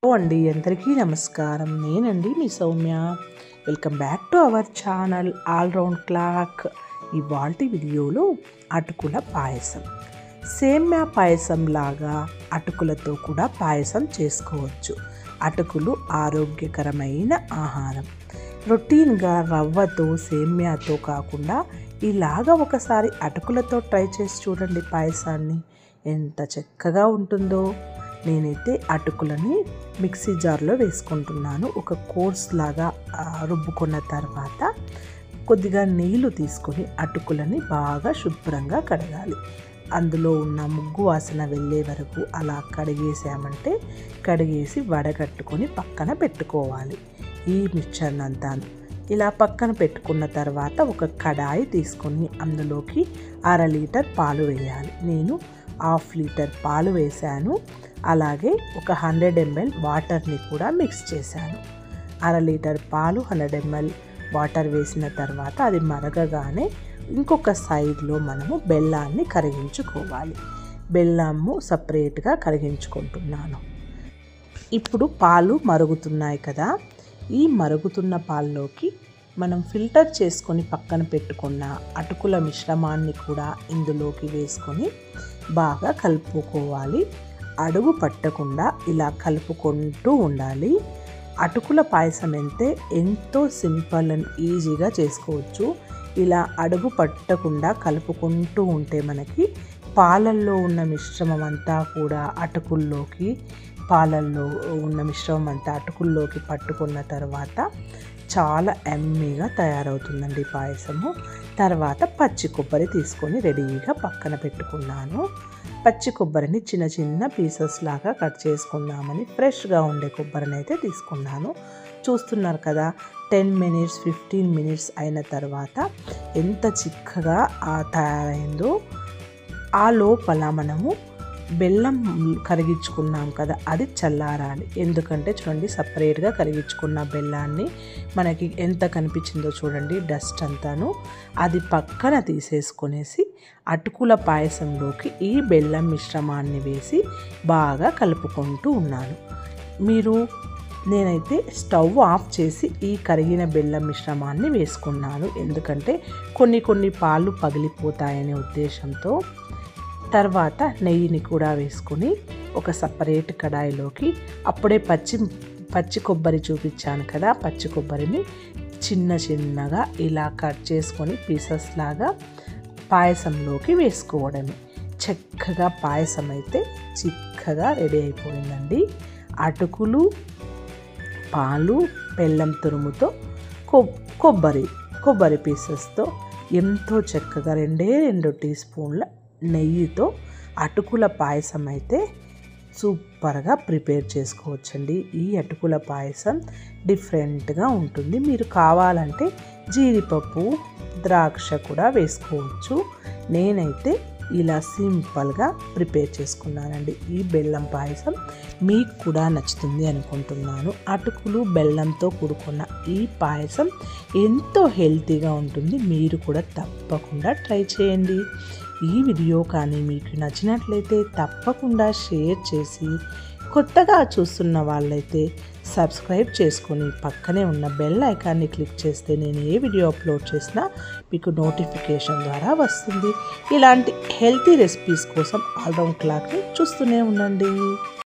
Hello అండి, అందరికీ నమస్కారం. నేనండి మీ Soumya. Welcome back to our channel all round clock. ఇవాల్టి వీడియోలో అటుకుల పాయసం, సేమ్యా పాయసం లాగా అటుకులతో కూడా పాయసం చేసుకోవచ్చు. అటుకులు ఆరోగ్యకరమైన ఆహారం. రొటీన్గా రవ్వతో సేమ్యాతో కాకుండా ఇలాగ ఒకసారి అటుకులతో ట్రై చేసి చూడండి. పాయసాన్ని ఎంత చక్కగా ఉంటుందో. నేనైతే అటుకులని మిక్సీ జార్లో వేసుకుంటున్నాను. ఒక కోర్స్ లాగా రుబ్బుకున్న తర్వాత కొద్దిగా నీళ్లు తీసుకొని అటుకులని బాగా శుభ్రంగా కడగాలి. అందులో ఉన్న ముగ్గు వాసన వెళ్ళే వరకు అలా కడిగేసామంటే కడిగేసి వడగట్టుకొని పక్కన పెట్టుకోవాలి. ఈ మిక్చర్ అంతా ఇలా పక్కన పెట్టుకున్న తర్వాత ఒక కడాయి తీసుకొని అందులోకి 1/2 లీటర్ పాలు వేయాలి. నేను 1/2 లీటర్ పాలు వేశాను. అలాగే ఒక 100 ml వాటర్ని కూడా మిక్స్ చేశాను. 1/2 లీటర్ పాలు 100 ml వాటర్ వేసిన తర్వాత అది మరగగానే ఇంకొక సైడ్లో మనము బెల్లాన్ని కరిగించుకోవాలి. బెల్లము సపరేట్గా కరిగించుకుంటున్నాను. ఇప్పుడు పాలు మరుగుతున్నాయి కదా, ఈ మరుగుతున్న పాల్లోకి మనం ఫిల్టర్ చేసుకొని పక్కన పెట్టుకున్న అటుకుల మిశ్రమాన్ని కూడా ఇందులోకి వేసుకొని బాగా కలుపుకోవాలి. అడుగు పట్టకుండా ఇలా కలుపుకుంటూ ఉండాలి. అటుకుల పాయసం అంటే ఎంతో సింపుల్ అండ్ ఈజీగా చేసుకోవచ్చు. ఇలా అడుగు పట్టకుండా కలుపుకుంటూ ఉంటే మనకి పాలల్లో ఉన్న మిశ్రమం అంతా కూడా పాలల్లో ఉన్న మిశ్రమం అంతా అటుకుల్లోకి పట్టుకున్న తర్వాత చాలా ఎమ్మీగా తయారవుతుందండి పాయసము. తర్వాత పచ్చి కొబ్బరి తీసుకొని రెడీగా పక్కన పెట్టుకున్నాను. పచ్చి కొబ్బరిని చిన్న చిన్న పీసెస్ లాగా కట్ చేసుకుందామని ఫ్రెష్గా ఉండే కొబ్బరిని అయితే తీసుకున్నాను. చూస్తున్నారు కదా, 10 minutes 15 minutes అయిన తర్వాత ఎంత చిక్కగా తయారైందో. ఆ లోపల మనము బెల్లం కరిగించుకున్నాం కదా, అది చల్లారాలి. ఎందుకంటే చూడండి, సపరేట్గా కరిగించుకున్న బెల్లాన్ని మనకి ఎంత కనిపించిందో చూడండి, డస్ట్ అంతాను. అది పక్కన తీసేసుకొనేసి అటుకుల పాయసంలోకి ఈ బెల్లం మిశ్రమాన్ని వేసి బాగా కలుపుకుంటూ ఉన్నాను. నేనైతే స్టవ్ ఆఫ్ చేసి ఈ కరిగిన బెల్లం మిశ్రమాన్ని వేసుకున్నాను. ఎందుకంటే కొన్ని పాలు పగిలిపోతాయనే ఉద్దేశంతో. తర్వాత నెయ్యిని కూడా వేసుకొని ఒక సపరేట్ కడాయిలోకి అప్పుడే పచ్చి కొబ్బరి చూపించాను కదా, పచ్చి కొబ్బరిని చిన్నగా ఇలా కట్ చేసుకొని పీసెస్ లాగా పాయసంలోకి వేసుకోవడమే. చక్కగా పాయసం అయితే చిక్కగా రెడీ అయిపోయిందండి. అటుకులు, పాలు, బెల్లం తురుముతో కొబ్బరి పీసెస్తో ఎంతో చక్కగా 2 టీ స్పూన్ల నెయ్యితో అటుకుల పాయసం అయితే సూపర్గా ప్రిపేర్ చేసుకోవచ్చండి. ఈ అటుకుల పాయసం డిఫరెంట్గా ఉంటుంది. మీరు కావాలంటే జీడిపప్పు, ద్రాక్ష కూడా వేసుకోవచ్చు. నేనైతే ఇలా సింపుల్గా ప్రిపేర్ చేసుకున్నానండి. ఈ బెల్లం పాయసం మీకు కూడా నచ్చుతుంది అనుకుంటున్నాను. అటుకులు, బెల్లంతో కూడుకున్న ఈ పాయసం ఎంతో హెల్తీగా ఉంటుంది. మీరు కూడా తప్పకుండా ట్రై చేయండి. ఈ వీడియో కానీ మీకు నచ్చినట్లయితే తప్పకుండా షేర్ చేసి, కొత్తగా చూస్తున్న వాళ్ళైతే సబ్స్క్రైబ్ చేసుకొని పక్కనే ఉన్న బెల్ ఐకాన్ని క్లిక్ చేస్తే నేను ఏ వీడియో అప్లోడ్ చేసినా మీకు నోటిఫికేషన్ ద్వారా వస్తుంది. ఇలాంటి హెల్తీ రెసిపీస్ కోసం ఆల్రౌండ్ క్లాక్ని చూస్తూనే ఉండండి.